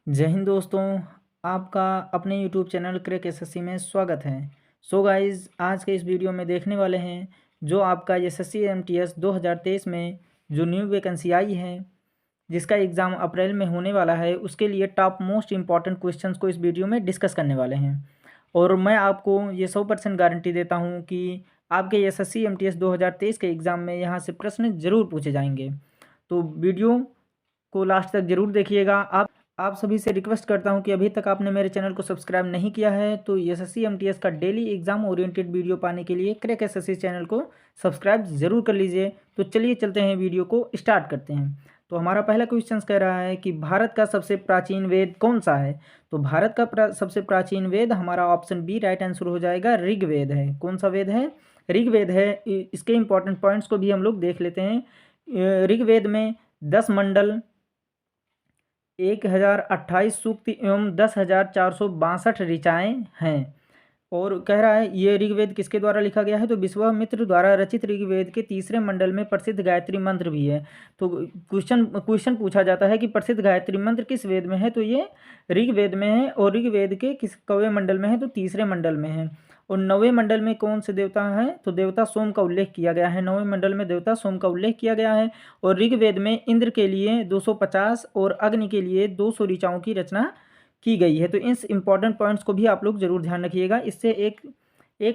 जय हिंद दोस्तों। आपका अपने यूट्यूब चैनल क्रैक एसएससी में स्वागत है। सो गाइस, आज के इस वीडियो में देखने वाले हैं जो आपका एसएससी एमटीएस 2023 में जो न्यू वैकेंसी आई है, जिसका एग्ज़ाम अप्रैल में होने वाला है, उसके लिए टॉप मोस्ट इम्पॉर्टेंट क्वेश्चंस को इस वीडियो में डिस्कस करने वाले हैं। और मैं आपको ये 100% गारंटी देता हूँ कि आपके एसएससी एमटीएस 2023 के एग्ज़ाम में यहाँ से प्रश्न ज़रूर पूछे जाएंगे। तो वीडियो को लास्ट तक ज़रूर देखिएगा। आप सभी से रिक्वेस्ट करता हूं कि अभी तक आपने मेरे चैनल को सब्सक्राइब नहीं किया है तो एसएससी एमटीएस का डेली एग्जाम ओरिएंटेड वीडियो पाने के लिए क्रैक एसएससी चैनल को सब्सक्राइब ज़रूर कर लीजिए। तो चलिए चलते हैं, वीडियो को स्टार्ट करते हैं। तो हमारा पहला क्वेश्चन कह रहा है कि भारत का सबसे प्राचीन वेद कौन सा है। तो भारत का सबसे प्राचीन वेद हमारा ऑप्शन बी राइट आंसर हो जाएगा, ऋग्वेद है। कौन सा वेद है? ऋग्वेद है। इसके इंपॉर्टेंट पॉइंट्स को भी हम लोग देख लेते हैं। ऋग्वेद में 10 मंडल, 1028 सूक्त एवं 10,462 ऋचाएँ हैं। और कह रहा है ये ऋग्वेद किसके द्वारा लिखा गया है? तो विश्वामित्र द्वारा रचित ऋग्वेद के तीसरे मंडल में प्रसिद्ध गायत्री मंत्र भी है। तो क्वेश्चन पूछा जाता है कि प्रसिद्ध गायत्री मंत्र किस वेद में है? तो ये ऋग्वेद में है। और ऋग्वेद के किस कौवे मंडल में है? तो तीसरे मंडल में है। और 9वें मंडल में कौन से देवता हैं? तो देवता सोम का उल्लेख किया गया है। 9वें मंडल में देवता सोम का उल्लेख किया गया है। और ऋग्वेद में इंद्र के लिए 250 और अग्नि के लिए 200 ऋचाओं की रचना की गई है। तो इन इंपॉर्टेंट पॉइंट्स को भी आप लोग जरूर ध्यान रखिएगा। इससे एक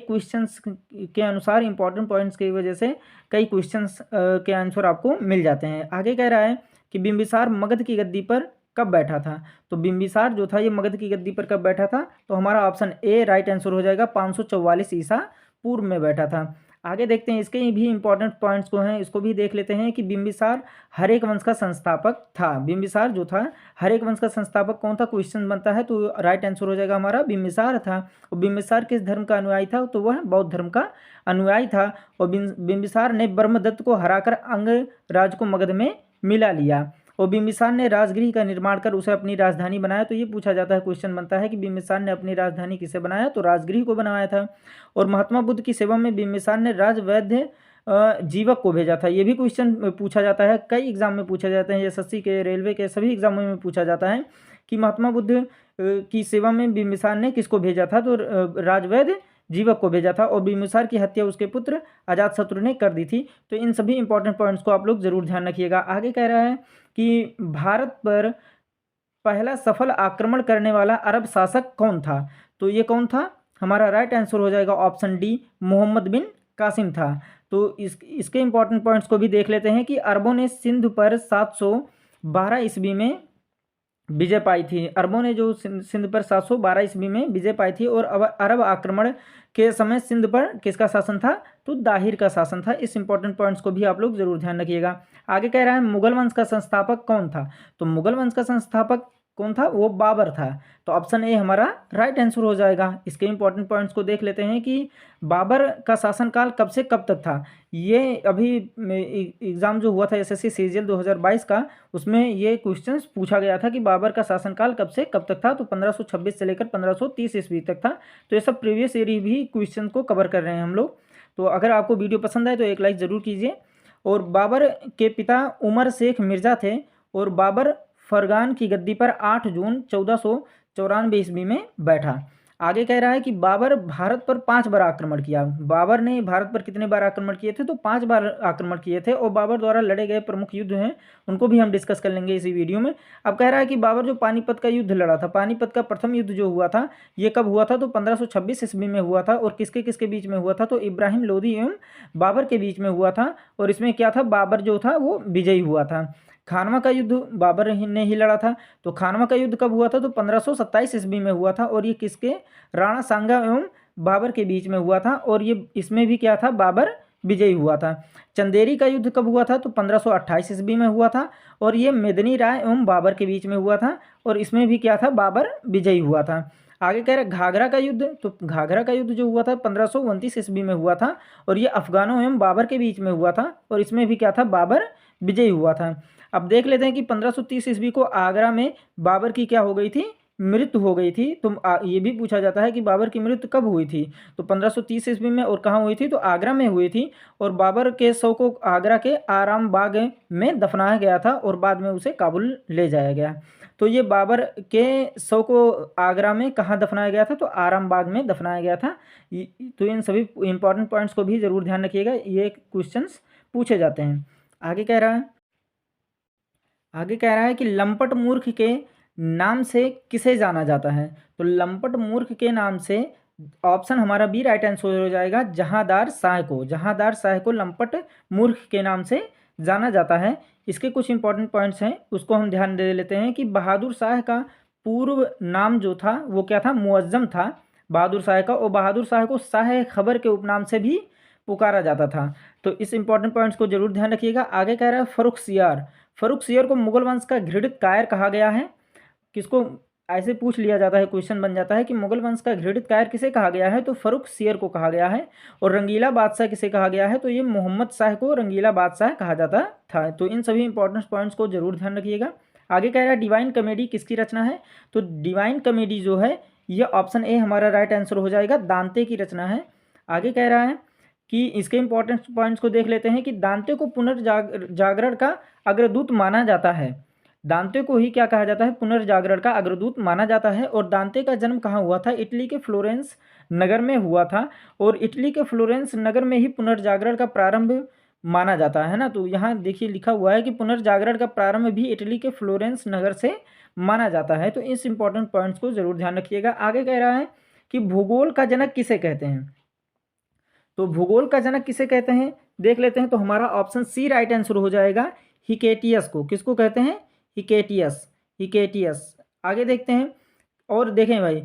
क्वेश्चंस के अनुसार इंपॉर्टेंट पॉइंट्स की वजह से कई क्वेश्चंस के आंसर आपको मिल जाते हैं। आगे कह रहा है कि बिंबिसार मगध की गद्दी पर कब बैठा था। तो बिंबिसार जो था ये मगध की गद्दी पर कब बैठा था? तो हमारा ऑप्शन ए राइट आंसर हो जाएगा, 544 ईसा पूर्व में बैठा था। आगे देखते हैं, इसके भी इंपॉर्टेंट पॉइंट्स को हैं, इसको भी देख लेते हैं कि बिंबिसार हरेक वंश का संस्थापक था। बिंबिसार जो था हरेक वंश का संस्थापक कौन था? क्वेश्चन बनता है तो राइट आंसर हो जाएगा हमारा बिंबिसार था। और बिंबिसार किस धर्म का अनुयायी था? तो वह बौद्ध धर्म का अनुयायी था। और बिंबिसार ने ब्रह्मदत्त को हराकर अंग राज को मगध में मिला लिया। और बिंबिसार ने राजगृह का निर्माण कर उसे अपनी राजधानी बनाया। तो ये पूछा जाता है, क्वेश्चन बनता है कि बिंबिसार ने अपनी राजधानी किसे बनाया? तो राजगृह को बनाया था। और महात्मा बुद्ध की सेवा में बिंबिसार ने राजवैद्य जीवक को भेजा था। ये भी क्वेश्चन पूछा जाता है, कई एग्जाम में पूछा जाता है, एसएससी के, रेलवे के सभी एग्जामों में पूछा जाता है कि महात्मा बुद्ध की सेवा में बिंबिसार ने किसको भेजा था? तो राजवैद्य जीवक को भेजा था। और बिंबिसार की हत्या उसके पुत्र अजातशत्रु ने कर दी थी। तो इन सभी इंपॉर्टेंट पॉइंट्स को आप लोग जरूर ध्यान रखिएगा। आगे कह रहा है कि भारत पर पहला सफल आक्रमण करने वाला अरब शासक कौन था? तो ये कौन था? हमारा राइट आंसर हो जाएगा ऑप्शन डी, मोहम्मद बिन कासिम था। तो इसके इंपॉर्टेंट पॉइंट्स को भी देख लेते हैं कि अरबों ने सिंध पर 712 ईस्वी में विजय पाई थी। अरबों ने जो सिंध पर 712 ईस्वी में विजय पाई थी। और अब अरब आक्रमण के समय सिंध पर किसका शासन था? तो दाहिर का शासन था। इस इंपॉर्टेंट पॉइंट्स को भी आप लोग जरूर ध्यान रखिएगा। आगे कह रहा है मुगल वंश का संस्थापक कौन था? तो मुगल वंश का संस्थापक कौन था? वो बाबर था। तो ऑप्शन ए हमारा राइट आंसर हो जाएगा। इसके इंपॉर्टेंट पॉइंट्स को देख लेते हैं कि बाबर का शासनकाल कब से कब तक था। ये अभी एग्जाम जो हुआ था एसएससी सीजीएल 2022 का, उसमें ये क्वेश्चंस पूछा गया था कि बाबर का शासनकाल कब से कब तक था। तो 1526 से लेकर 1530 ईस्वी तक था। तो ये सब प्रीवियस ईयर भी क्वेश्चन को कवर कर रहे हैं हम लोग। तो अगर आपको वीडियो पसंद आए तो एक लाइक ज़रूर कीजिए। और बाबर के पिता उमर शेख मिर्ज़ा थे। और बाबर फरगान की गद्दी पर 8 जून 1494 ईस्वी में बैठा। आगे कह रहा है कि बाबर भारत पर 5 बार आक्रमण किया। बाबर ने भारत पर कितने बार आक्रमण किए थे? तो 5 बार आक्रमण किए थे। और बाबर द्वारा लड़े गए प्रमुख युद्ध हैं, उनको भी हम डिस्कस कर लेंगे इसी वीडियो में। अब कह रहा है कि बाबर जो पानीपत का युद्ध लड़ा था, पानीपत का प्रथम युद्ध जो हुआ था, ये कब हुआ था? तो 1526 ईस्वी में हुआ था। और किसके किसके बीच में हुआ था? तो इब्राहिम लोदी एवं बाबर के बीच में हुआ था। और इसमें क्या था? बाबर जो था वो विजयी हुआ था। खानवा का युद्ध बाबर ने ही लड़ा था। तो खानवा का युद्ध कब हुआ था? तो 1527 ईस्वी में हुआ था। और ये किसके? राणा सांगा एवं बाबर के बीच में हुआ था। और ये इसमें भी क्या था? बाबर विजयी हुआ था। चंदेरी का युद्ध कब हुआ था? तो 1528 ईस्वी में हुआ था। और ये मेदिनी राय एवं बाबर के बीच में हुआ था। और इसमें भी क्या था? बाबर विजयी हुआ था। आगे कह रहे घाघरा का युद्ध। तो घाघरा का युद्ध जो हुआ था 1529 ईस्वी में हुआ था। और ये अफगानों एवं बाबर के बीच में हुआ था। और इसमें भी क्या था? बाबर विजयी हुआ था। अब देख लेते हैं कि 1530 ईस्वी को आगरा में बाबर की क्या हो गई थी? मृत्यु हो गई थी। तो ये भी पूछा जाता है कि बाबर की मृत्यु कब हुई थी, तो 1530 ईस्वी में। और कहाँ हुई थी, तो आगरा में हुई थी। और बाबर के शव को आगरा के आराम बाग में दफनाया गया था और बाद में उसे काबुल ले जाया गया। तो ये बाबर के शव को आगरा में कहाँ दफनाया गया था, तो आराम बाग में दफनाया गया था। तो इन सभी इंपॉर्टेंट पॉइंट्स को भी जरूर ध्यान रखिएगा, ये क्वेश्चंस पूछे जाते हैं। आगे कह रहा है कि लंपट मूर्ख के नाम से किसे जाना जाता है, तो लंपट मूर्ख के नाम से ऑप्शन हमारा बी राइट आंसर हो जाएगा, जहांदार शाह को। जहांदार शाह को लंपट मूर्ख के नाम से जाना जाता है। इसके कुछ इंपॉर्टेंट पॉइंट्स हैं, उसको हम ध्यान दे लेते हैं कि बहादुर शाह का पूर्व नाम जो था वो क्या था, मुअज्जम था बहादुर शाह का। और बहादुर शाह को शाह खबर के उपनाम से भी पुकारा जाता था। तो इस इंपॉर्टेंट पॉइंट्स को जरूर ध्यान रखिएगा। आगे कह रहा है फर्रुखसियार। फर्रुखसियार को मुगल वंश का घृणित कायर कहा गया है। किसको, ऐसे पूछ लिया जाता है, क्वेश्चन बन जाता है कि मुगल वंश का घृणित कायर किसे कहा गया है, तो फर्रुखसियार को कहा गया है। और रंगीला बादशाह किसे कहा गया है, तो ये मोहम्मद शाह को रंगीला बादशाह कहा जाता था। तो इन सभी इंपॉर्टेंट पॉइंट्स को जरूर ध्यान रखिएगा। आगे कह रहा है डिवाइन कॉमेडी किसकी रचना है, तो डिवाइन कॉमेडी जो है ये ऑप्शन ए हमारा राइट आंसर हो जाएगा, दांते की रचना है। आगे कह रहा है कि इसके इंपॉर्टेंट पॉइंट्स को देख लेते हैं कि दांते को पुनर्जागरण का अग्रदूत माना जाता है। दांते को ही क्या कहा जाता है, पुनर्जागरण का अग्रदूत माना जाता है। और दांते का जन्म कहाँ हुआ था, इटली के फ्लोरेंस नगर में हुआ था। और इटली के फ्लोरेंस नगर में ही पुनर्जागरण का प्रारंभ माना जाता है ना। तो यहाँ देखिए लिखा हुआ है कि पुनर्जागरण का प्रारंभ भी इटली के फ्लोरेंस नगर से माना जाता है। तो इस इंपॉर्टेंट पॉइंट्स को जरूर ध्यान रखिएगा। आगे कह रहा है कि भूगोल का जनक किसे कहते हैं, तो भूगोल का जनक किसे कहते हैं देख लेते हैं। तो हमारा ऑप्शन सी राइट आंसर हो जाएगा, हिकेटियस को। किसको कहते हैं, हिकेटियस। हिकेटियस। आगे देखते हैं और देखें भाई,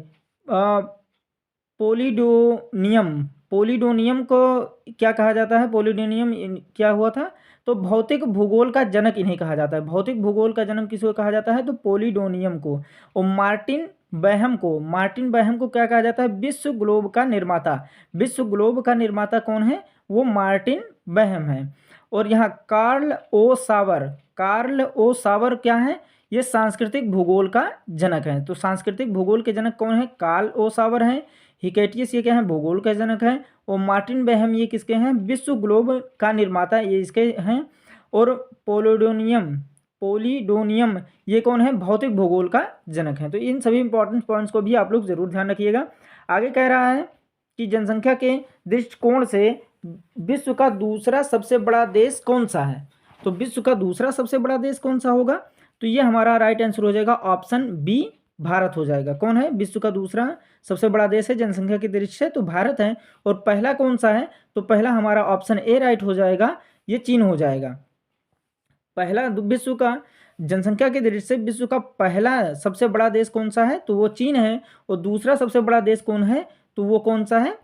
पोलिडोनियम। पोलिडोनियम को क्या कहा जाता है, पोलिडोनियम क्या हुआ था, तो भौतिक भूगोल का जनक इन्हें कहा जाता है। भौतिक भूगोल का जनक किसको कहा जाता है, तो पोलिडोनियम को। और मार्टिन बैहम को, मार्टिन बैहम को क्या कहा जाता है, विश्व ग्लोब का निर्माता। विश्व ग्लोब का निर्माता कौन है, वो मार्टिन बैहम है। और यहाँ कार्ल ओ सावर, कार्ल ओ सावर क्या है, ये सांस्कृतिक भूगोल का जनक है। तो सांस्कृतिक भूगोल के जनक कौन है, कार्ल ओ सावर हैं। हिकेटियस ये क्या है, भूगोल का जनक है। और मार्टिन बैहम ये किसके हैं, विश्व ग्लोब का निर्माता ये इसके हैं। और पोलिडोनियम, पोलिडोनियम ये कौन है, भौतिक भूगोल का जनक है। तो इन सभी इंपॉर्टेंट पॉइंट्स को भी आप लोग जरूर ध्यान रखिएगा। आगे कह रहा है कि जनसंख्या के दृष्टिकोण से विश्व का दूसरा सबसे बड़ा देश कौन सा है, तो विश्व का दूसरा सबसे बड़ा देश कौन सा होगा, तो ये हमारा राइट आंसर हो जाएगा, ऑप्शन बी भारत हो जाएगा। कौन है, विश्व का दूसरा सबसे बड़ा देश है जनसंख्या की दृष्टि से, तो भारत है। और पहला कौन सा है, तो पहला हमारा ऑप्शन ए राइट हो जाएगा, ये चीन हो जाएगा। पहला विश्व का जनसंख्या की दृष्टि से विश्व का पहला सबसे बड़ा देश कौन सा है, तो वो चीन है। और दूसरा सबसे बड़ा देश कौन है, तो वो कौन सा है,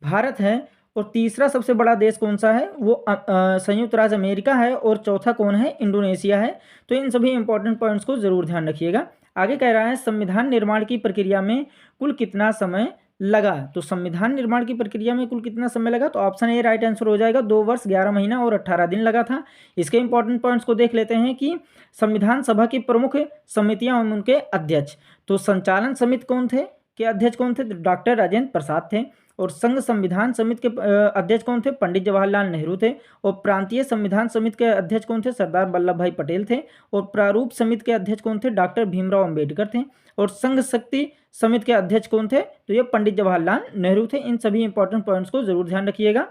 भारत है। और तीसरा सबसे बड़ा देश कौन सा है, वो संयुक्त राज्य अमेरिका है। और चौथा कौन है, इंडोनेशिया है। तो इन सभी इंपॉर्टेंट पॉइंट्स को जरूर ध्यान रखिएगा। आगे कह रहा है संविधान निर्माण की प्रक्रिया में कुल कितना समय लगा, तो संविधान निर्माण की प्रक्रिया में कुल कितना समय लगा, तो ऑप्शन ए राइट आंसर हो जाएगा, 2 वर्ष 11 महीना और 18 दिन लगा था। इसके इंपॉर्टेंट पॉइंट्स को देख लेते हैं कि संविधान सभा की प्रमुख समितियां और उनके अध्यक्ष, तो संचालन समिति कौन थे, के अध्यक्ष कौन थे, तो डॉक्टर राजेंद्र प्रसाद थे। और संघ संविधान समिति के अध्यक्ष कौन थे, पंडित जवाहरलाल नेहरू थे। और प्रांतीय संविधान समिति के अध्यक्ष कौन थे, सरदार वल्लभ भाई पटेल थे। और प्रारूप समिति के अध्यक्ष कौन थे, डॉक्टर भीमराव अंबेडकर थे। और संघ शक्ति समिति के अध्यक्ष कौन थे, तो ये पंडित जवाहरलाल नेहरू थे। इन सभी इंपॉर्टेंट पॉइंट्स को जरूर ध्यान रखिएगा।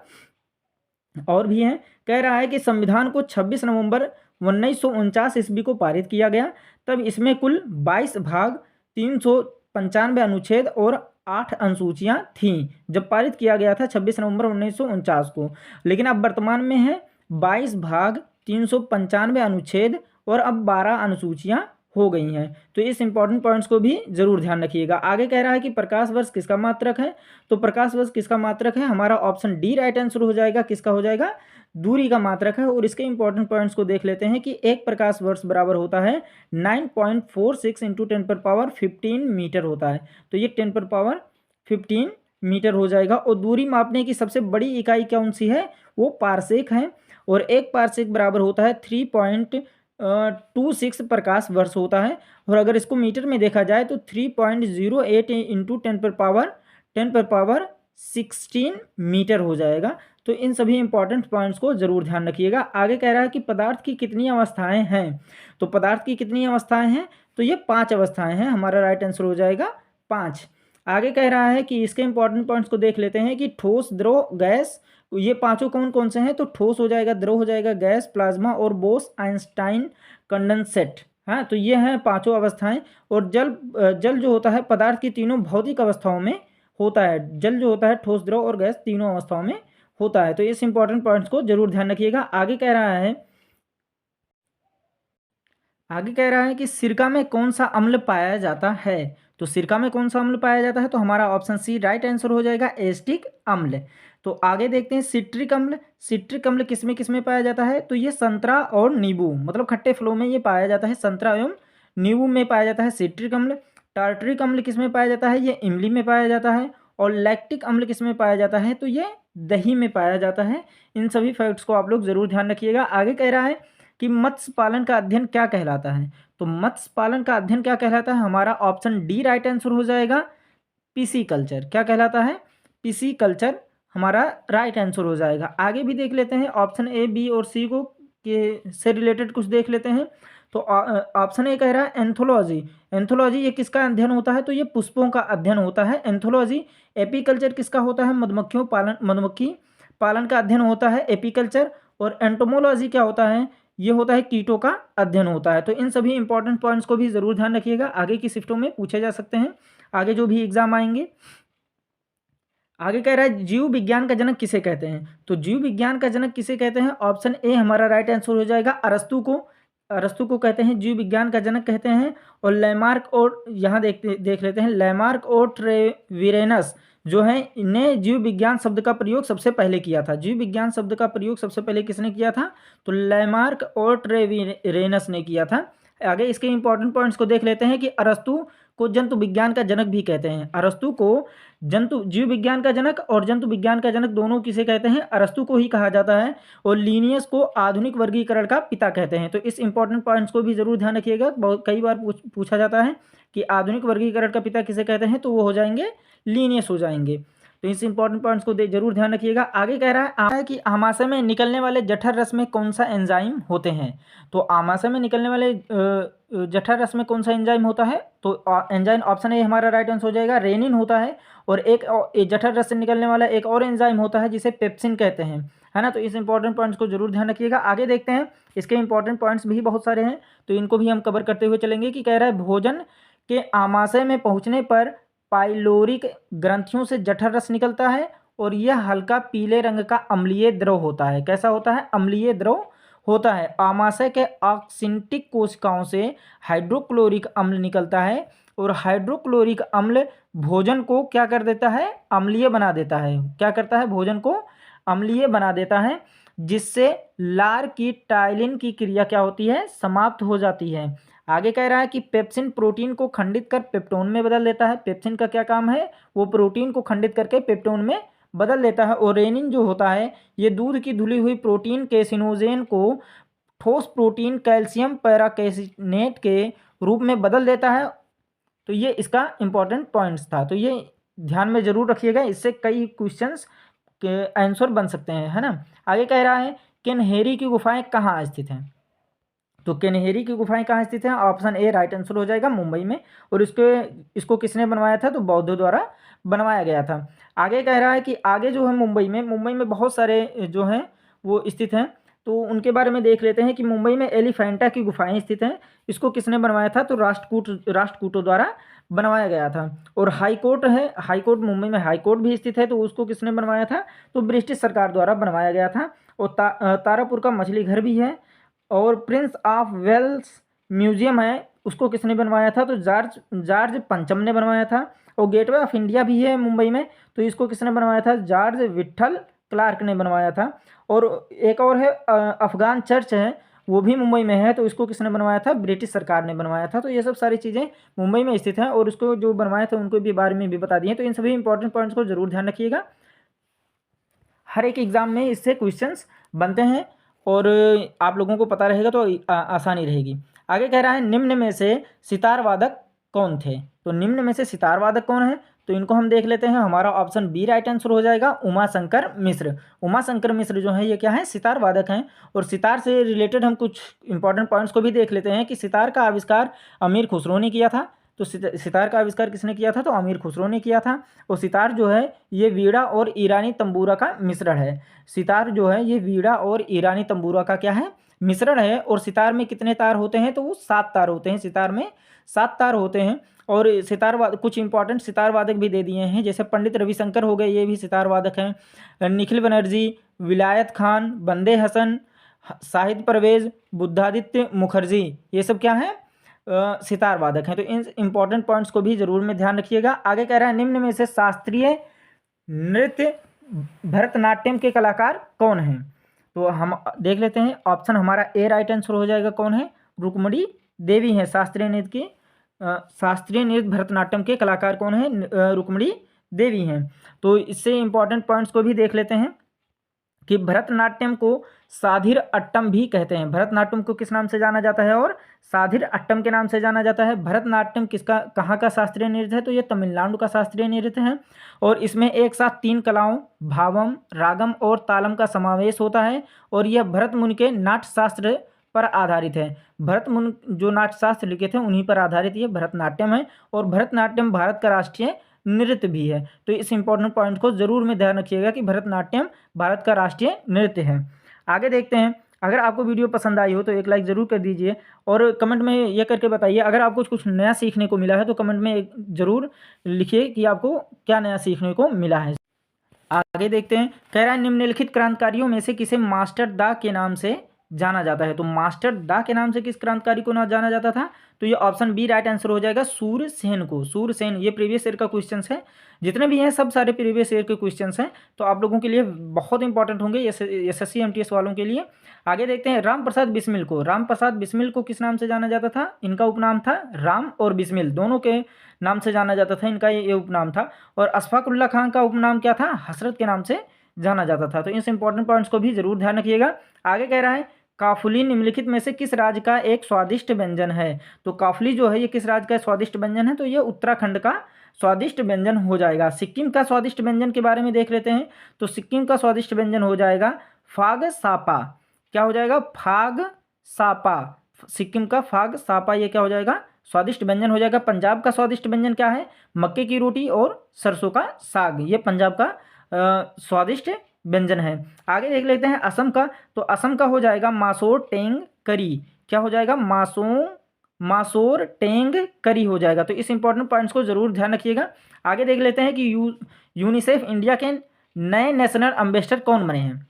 और भी हैं, कह रहा है कि संविधान को 26 नवंबर 1949 ईस्वी को पारित किया गया। तब इसमें कुल 22 भाग, 395 अनुच्छेद और 8 अनुसूचियां थीं जब पारित किया गया था 26 नवंबर 1949 को। लेकिन अब वर्तमान में है 22 भाग, 395 अनुच्छेद और अब 12 अनुसूचियां हो गई हैं। तो इस इंपॉर्टेंट पॉइंट्स को भी जरूर ध्यान रखिएगा। आगे कह रहा है कि प्रकाश वर्ष किसका मात्रक है, तो प्रकाश वर्ष किसका मात्रक है, हमारा ऑप्शन डी राइट आंसर हो जाएगा। किसका हो जाएगा, दूरी का मात्रक है। और इसके इंपॉर्टेंट पॉइंट्स को देख लेते हैं कि एक प्रकाश वर्ष बराबर होता है 9.46 इंटू 10⁻15 मीटर होता है। तो ये 10⁻15 मीटर हो जाएगा। और दूरी मापने की सबसे बड़ी इकाई कौन सी है, वो पारसेक है। और एक पारसेक बराबर होता है 3.26 प्रकाश वर्ष होता है। और अगर इसको मीटर में देखा जाए तो 3.08 इंटू 10 पर पावर 16 मीटर हो जाएगा। तो इन सभी इंपॉर्टेंट पॉइंट्स को जरूर ध्यान रखिएगा। आगे कह रहा है कि पदार्थ की कितनी अवस्थाएं हैं, तो पदार्थ की कितनी अवस्थाएं हैं, तो ये 5 अवस्थाएं हैं। हमारा राइट आंसर हो जाएगा 5। आगे कह रहा है कि इसके इंपॉर्टेंट पॉइंट्स को देख लेते हैं कि ठोस, द्रव, गैस, ये पांचों कौन कौन से हैं, तो ठोस हो जाएगा, द्रव हो जाएगा, गैस, प्लाज्मा और बोस आइंस्टाइन कंडेंसेट। हाँ, तो ये हैं पांचों अवस्थाएं। और जल जो होता है पदार्थ की तीनों भौतिक अवस्थाओं में होता है। जल जो होता है ठोस, द्रव और गैस तीनों अवस्थाओं में होता है। तो इस इंपॉर्टेंट पॉइंट्स को जरूर ध्यान रखिएगा। आगे कह रहा है कि सिरका में कौन सा अम्ल पाया जाता है, तो सिरका में कौन सा अम्ल पाया जाता है, तो हमारा ऑप्शन सी राइट आंसर हो जाएगा, एसिटिक अम्ल। तो आगे देखते हैं सिट्रिक अम्ल। सिट्रिक अम्ल किस में पाया जाता है, तो ये संतरा और नींबू, मतलब खट्टे फलों में ये पाया जाता है, संतरा एवं नींबू में पाया जाता है सिट्रिक अम्ल। टार्टरिक अम्ल किस में पाया जाता है, ये इमली में पाया जाता है। और लैक्टिक अम्ल किस में पाया जाता है, तो ये दही में पाया जाता है। इन सभी फैक्ट्स को आप लोग जरूर ध्यान रखिएगा। आगे कह रहा है कि मत्स्य पालन का अध्ययन क्या कहलाता है, तो मत्स्य पालन का अध्ययन क्या कहलाता है, हमारा ऑप्शन डी राइट आंसर हो जाएगा, पिसीकल्चर। क्या कहलाता है, पिसीकल्चर हमारा राइट आंसर हो जाएगा। आगे भी देख लेते हैं, ऑप्शन ए, बी और सी को के से रिलेटेड कुछ देख लेते हैं। तो ऑप्शन ए कह रहा है एंथोलॉजी। एंथोलॉजी ये किसका अध्ययन होता है, तो ये पुष्पों का अध्ययन होता है एंथोलॉजी। एपीकल्चर किसका होता है, मधुमक्खी पालन का अध्ययन होता है एपीकल्चर। और एंटोमोलॉजी क्या होता है, ये होता है कीटों का अध्ययन होता है। तो इन सभी इंपॉर्टेंट पॉइंट्स को भी जरूर ध्यान रखिएगा, आगे की शिफ्टों में पूछे जा सकते हैं, आगे जो भी एग्जाम आएंगे। आगे कह रहा है जीव विज्ञान का जनक किसे कहते हैं, तो जीव विज्ञान का जनक किसे कहते हैं, ऑप्शन ए हमारा राइट आंसर हो जाएगा, अरस्तु को। अरस्तु को कहते हैं जीव विज्ञान का जनक कहते हैं। और लैमार्क और यहाँ देख लेते हैं, लैमार्क और ट्रेविरेनस जो है, इन्हें जीव विज्ञान शब्द का प्रयोग सबसे पहले किया था। जीव विज्ञान शब्द का प्रयोग सबसे पहले किसने किया था, तो लैमार्क और ट्रेविरेनस ने किया था। आगे इसके इंपॉर्टेंट पॉइंट्स को देख लेते हैं कि अरस्तु को जंतु विज्ञान का जनक भी कहते हैं। अरस्तु को जीव विज्ञान का जनक और जंतु विज्ञान का जनक दोनों किसे कहते हैं, अरस्तु को ही कहा जाता है। और लीनियस को आधुनिक वर्गीकरण का पिता कहते हैं। तो इस इंपॉर्टेंट पॉइंट्स को भी जरूर ध्यान रखिएगा, बहुत कई बार पूछा जाता है कि आधुनिक वर्गीकरण का पिता किसे कहते हैं, तो वो हो जाएंगे लीनियस हो जाएंगे। तो इस इंपॉर्टेंट पॉइंट्स को जरूर ध्यान रखिएगा। आगे कह रहा है कि आमाशय में निकलने वाले जठर रस में कौन सा एंजाइम होते हैं, तो आमाशय में निकलने वाले जठर रस में कौन सा एंजाइम होता है, तो एंजाइम ऑप्शन ए हमारा राइट आंसर हो जाएगा, रेनिन होता है। और एक जठर रस से निकलने वाला एक और एंजाइम होता है जिसे पेप्सिन कहते हैं, है ना। तो इस इंपॉर्टेंट पॉइंट्स को जरूर ध्यान रखिएगा। आगे देखते हैं, इसके इंपॉर्टेंट पॉइंट्स भी बहुत सारे हैं, तो इनको भी हम कवर करते हुए चलेंगे। कि कह रहा है भोजन के आमाशय में पहुंचने पर पाइलोरिक ग्रंथियों से जठर रस निकलता है और यह हल्का पीले रंग का अम्लीय द्रव होता है। कैसा होता है, अम्लीय द्रव होता है। आमाशय के ऑक्सिंटिक कोशिकाओं से हाइड्रोक्लोरिक अम्ल निकलता है और हाइड्रोक्लोरिक अम्ल भोजन को क्या कर देता है, अम्लीय बना देता है। क्या करता है, भोजन को अम्लीय बना देता है, जिससे लार की टाइलिन की क्रिया क्या होती है, समाप्त हो जाती है। आगे कह रहा है कि पेप्सिन प्रोटीन को खंडित कर पेप्टोन में बदल देता है। पेप्सिन का क्या काम है, वो प्रोटीन को खंडित करके पेप्टोन में बदल देता है। और रेनिन जो होता है, ये दूध की धुली हुई प्रोटीन केसिनोजेन को ठोस प्रोटीन कैल्शियम पैराकेसिनेट के रूप में बदल देता है। तो ये इसका इंपॉर्टेंट पॉइंट्स था, तो ये ध्यान में जरूर रखिएगा, इससे कई क्वेश्चंस के आंसर बन सकते हैं, है ना। आगे कह रहा है किन्हेरी की गुफाएं कहाँ स्थित हैं, तो किन्हेरी की गुफाएं कहाँ स्थित हैं, ऑप्शन ए राइट आंसर हो जाएगा, मुंबई में। और इसको किसने बनवाया था, तो बौद्धों द्वारा बनवाया गया था। आगे कह रहा है कि आगे जो है मुंबई में बहुत सारे जो हैं वो स्थित हैं, तो उनके बारे में देख लेते हैं। कि मुंबई में एलिफेंटा की गुफाएं स्थित हैं, इसको किसने बनवाया था, तो राष्ट्रकूटों द्वारा बनवाया गया था। और हाईकोर्ट है, हाईकोर्ट मुंबई में हाईकोर्ट भी स्थित है, तो उसको किसने बनवाया था, तो ब्रिटिश सरकार द्वारा बनवाया गया था। और तारापुर का मछली घर भी है। और प्रिंस ऑफ वेल्स म्यूजियम है, उसको किसने बनवाया था, तो जॉर्ज पंचम ने बनवाया था। और गेटवे ऑफ इंडिया भी है मुंबई में, तो इसको किसने बनवाया था, जॉर्ज विठल क्लार्क ने बनवाया था। और एक और है अफगान चर्च है, वो भी मुंबई में है, तो इसको किसने बनवाया था, ब्रिटिश सरकार ने बनवाया था। तो ये सब सारी चीज़ें मुंबई में स्थित हैं, और उसको जो बनवाए थे उनको भी बारे में भी बता दिए। तो इन सभी इंपॉर्टेंट पॉइंट्स को जरूर ध्यान रखिएगा, हर एक एग्जाम में इससे क्वेश्चंस बनते हैं। और आप लोगों को पता रहेगा तो आसानी रहेगी। आगे कह रहा है निम्न में से सितार वादक कौन थे। तो निम्न में से सितार वादक कौन है, तो इनको हम देख लेते हैं। हमारा ऑप्शन बी राइट आंसर हो जाएगा, उमाशंकर मिश्र। उमाशंकर मिश्र जो है ये क्या है, सितार वादक हैं। और सितार से रिलेटेड हम कुछ इंपॉर्टेंट पॉइंट्स को भी देख लेते हैं कि सितार का आविष्कार अमीर खुसरो ने किया था। तो सितार का आविष्कार किसने किया था, तो अमीर खुसरो ने किया था। और सितार जो है ये वीणा और ईरानी तंबूरा का मिश्रण है। सितार जो है ये वीणा और ईरानी तंबूरा का क्या है, मिश्रण है। और सितार में कितने तार होते हैं, तो वो 7 तार होते हैं। सितार में 7 तार होते हैं। और कुछ इंपॉर्टेंट सितार वादक भी दे दिए हैं, जैसे पंडित रविशंकर हो गए, ये भी सितार वादक हैं। निखिल बनर्जी, विलायत खान, बंदे हसन, शाहिद परवेज, बुद्धादित्य मुखर्जी, ये सब क्या है, सितार वादक हैं। तो इन इंपॉर्टेंट पॉइंट्स को भी जरूर में ध्यान रखिएगा। आगे कह रहा है निम्न में से शास्त्रीय नृत्य भरतनाट्यम के कलाकार कौन हैं। तो हम देख लेते हैं। ऑप्शन हमारा ए राइट आंसर हो जाएगा, कौन है, रुक्मणी देवी हैं। शास्त्रीय नृत्य भरतनाट्यम के कलाकार कौन है, रुक्मणी देवी हैं। तो इससे इंपॉर्टेंट पॉइंट्स को भी देख लेते हैं कि भरतनाट्यम को साधिर अट्टम भी कहते हैं। भरतनाट्यम को किस नाम से जाना जाता है, और साधिर अट्टम के नाम से जाना जाता है। भरतनाट्यम किसका, कहाँ का शास्त्रीय नृत्य है, तो ये तमिलनाडु का शास्त्रीय नृत्य है। और इसमें एक साथ 3 कलाओं भावम, रागम और तालम का समावेश होता है। और यह भरत मुनि के नाट्यशास्त्र पर आधारित है। भरत मुनि जो नाट्यशास्त्र लिखे थे उन्हीं पर आधारित ये भरतनाट्यम है। और भरतनाट्यम भारत का राष्ट्रीय नृत्य भी है। तो इस इंपॉर्टेंट पॉइंट को जरूर में ध्यान रखिएगा कि भरतनाट्यम भारत का राष्ट्रीय नृत्य है। आगे देखते हैं। अगर आपको वीडियो पसंद आई हो तो एक लाइक ज़रूर कर दीजिए, और कमेंट में ये करके बताइए अगर आपको कुछ नया सीखने को मिला है, तो कमेंट में ज़रूर लिखिए कि आपको क्या नया सीखने को मिला है। आगे देखते हैं। कह रहा है निम्नलिखित क्रांतिकारियों में से किसे मास्टर दा के नाम से जाना जाता है। तो मास्टर दा के नाम से किस क्रांतिकारी को ना जाना जाता था, तो ये ऑप्शन बी राइट आंसर हो जाएगा, सूरसेन को। सूरसेन, ये प्रीवियस ईयर का क्वेश्चन है। जितने भी हैं सब सारे प्रीवियस ईयर के क्वेश्चन हैं, तो आप लोगों के लिए बहुत इंपॉर्टेंट होंगे एसएससी एमटीएस वालों के लिए। आगे देखते हैं। राम प्रसाद बिस्मिल को, राम प्रसाद बिस्मिल को किस नाम से जाना जाता था, इनका उपनाम था राम और बिस्मिल, दोनों के नाम से जाना जाता था, इनका ये उपनाम था। और अशफाकुल्ला खान का उपनाम क्या था, हसरत के नाम से जाना जाता था। तो इन इंपॉर्टेंट पॉइंट्स को भी जरूर ध्यान रखिएगा। आगे कह रहा है काफुली निम्नलिखित में से किस राज्य का एक स्वादिष्ट व्यंजन है। तो काफुली जो है ये किस राज्य का स्वादिष्ट व्यंजन है, तो ये उत्तराखंड का स्वादिष्ट व्यंजन हो जाएगा। सिक्किम का स्वादिष्ट व्यंजन के बारे में देख लेते हैं। तो सिक्किम का स्वादिष्ट व्यंजन हो जाएगा फाग सापा। क्या हो जाएगा, फाग सापा। सिक्किम का फाग सापा ये क्या हो जाएगा, स्वादिष्ट व्यंजन हो जाएगा। पंजाब का स्वादिष्ट व्यंजन क्या है, मक्के की रोटी और सरसों का साग, ये पंजाब का स्वादिष्ट व्यंजन है। आगे देख लेते हैं असम का। तो असम का हो जाएगा मासोर टेंग करी। क्या हो जाएगा, मासोर टेंग करी हो जाएगा। तो इस इंपॉर्टेंट पॉइंट्स को जरूर ध्यान रखिएगा। आगे देख लेते हैं कि यूनिसेफ इंडिया के नए नेशनल एम्बेसडर कौन बने हैं।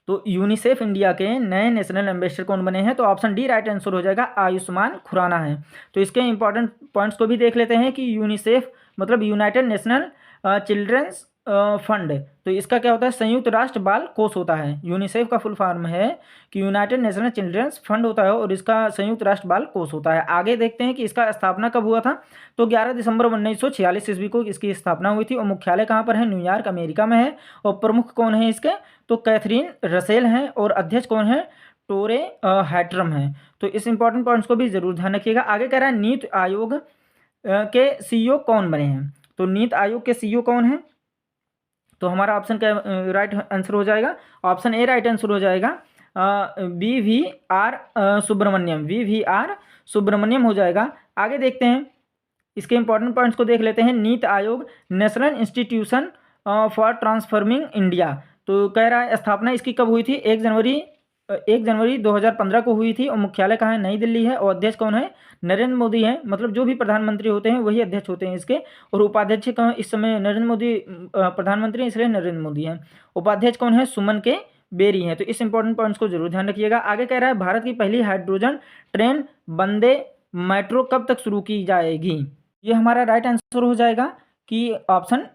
तो यूनिसेफ इंडिया के नए नेशनल एम्बेसडर कौन बने हैं, तो ऑप्शन डी राइट आंसर हो जाएगा, आयुष्मान खुराना है। तो इसके इंपॉर्टेंट पॉइंट्स को भी देख लेते हैं कि यूनिसेफ मतलब यूनाइटेड नेशनल चिल्ड्रंस फंड, तो इसका क्या होता है, संयुक्त राष्ट्र बाल कोष होता है। यूनिसेफ का फुल फॉर्म है कि यूनाइटेड नेशनल चिल्ड्रंस फंड होता है, और इसका संयुक्त राष्ट्र बाल कोष होता है। आगे देखते हैं कि इसका स्थापना कब हुआ था। तो 11 दिसंबर 1946 ईस्वी को इसकी स्थापना हुई थी। और मुख्यालय कहाँ पर है, न्यूयॉर्क अमेरिका में है। और प्रमुख कौन है इसके, तो कैथरीन रसेल हैं। और अध्यक्ष कौन है, टोरे हैट्रम हैं। तो इस इंपॉर्टेंट पॉइंट्स को भी जरूर ध्यान रखिएगा। आगे कह रहा है नीति आयोग के सीईओ कौन बने हैं। तो नीति आयोग के सीईओ कौन है, तो हमारा ऑप्शन का राइट आंसर हो जाएगा, ऑप्शन ए राइट आंसर हो जाएगा, वीवीआर सुब्रमण्यम, वीवीआर सुब्रमण्यम हो जाएगा। आगे देखते हैं, इसके इंपॉर्टेंट पॉइंट्स को देख लेते हैं। NITI Aayog national institution for transforming India, तो कह रहा है स्थापना इसकी कब हुई थी, 1 जनवरी 2015 को हुई थी। और मुख्यालय कहाँ है, नई दिल्ली है। और अध्यक्ष कौन है, नरेंद्र मोदी हैं। मतलब जो भी प्रधानमंत्री होते हैं वही अध्यक्ष होते हैं इसके। और उपाध्यक्ष कौन, इस समय नरेंद्र मोदी प्रधानमंत्री हैं, इसलिए नरेंद्र मोदी हैं। उपाध्यक्ष कौन है, सुमन के बेरी हैं। तो इस इंपॉर्टेंट पॉइंट्स को जरूर ध्यान रखिएगा। आगे कह रहा है भारत की पहली हाइड्रोजन ट्रेन वंदे मेट्रो कब तक शुरू की जाएगी। ये हमारा राइट आंसर हो जाएगा कि ऑप्शन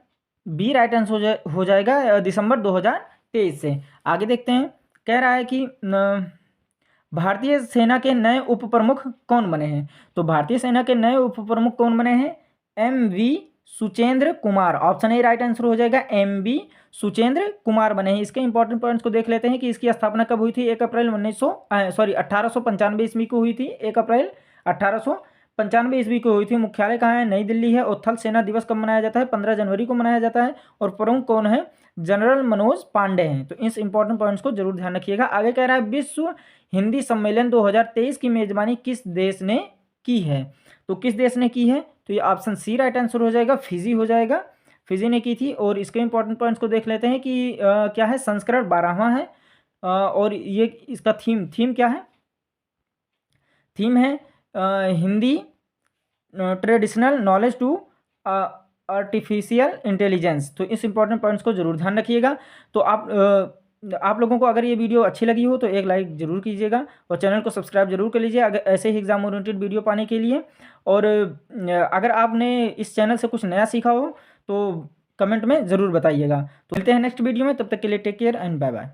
बी राइट आंसर हो जाएगा, दिसंबर 2023 से। आगे देखते हैं, कह रहा है कि भारतीय सेना के नए उप प्रमुख कौन बने हैं। तो भारतीय सेना के नए उप प्रमुख कौन बने हैं, MV Suchendra Kumar, option A right answer हो जाएगा। MB सुचेंद्र कुमार बने हैं। इसके इंपॉर्टेंट पॉइंट्स को देख लेते हैं कि इसकी स्थापना कब हुई थी। 1 अप्रैल 1895 ईस्वी को हुई थी। 1 अप्रैल 1895 ईस्वी को हुई थी। मुख्यालय कहाँ है? नई दिल्ली है। और थल सेना दिवस कब मनाया जाता है? 15 जनवरी को मनाया जाता है। और प्रमुख कौन है? जनरल मनोज पांडे हैं। तो इस इंपॉर्टेंट पॉइंट्स को जरूर ध्यान रखिएगा। आगे कह रहा है विश्व हिंदी सम्मेलन 2023 की मेजबानी किस देश ने की है? तो किस देश ने की है? तो ये ऑप्शन सी राइट आंसर हो जाएगा, फिजी हो जाएगा। फिजी ने की थी। और इसके इंपॉर्टेंट पॉइंट्स को देख लेते हैं कि क्या है, संस्करण 12वां है। और ये इसका थीम क्या है? थीम है Hindi traditional knowledge to artificial intelligence. तो इस इंपॉर्टेंट पॉइंट्स को जरूर ध्यान रखिएगा। तो आप लोगों को अगर ये वीडियो अच्छी लगी हो तो एक लाइक जरूर कीजिएगा और चैनल को सब्सक्राइब जरूर कर लीजिए अगर ऐसे ही एग्जाम ओरिएंटेड वीडियो पाने के लिए। और अगर आपने इस चैनल से कुछ नया सीखा हो तो कमेंट में ज़रूर बताइएगा। तो मिलते हैं नेक्स्ट वीडियो में, तब तक के लिए take care and bye bye.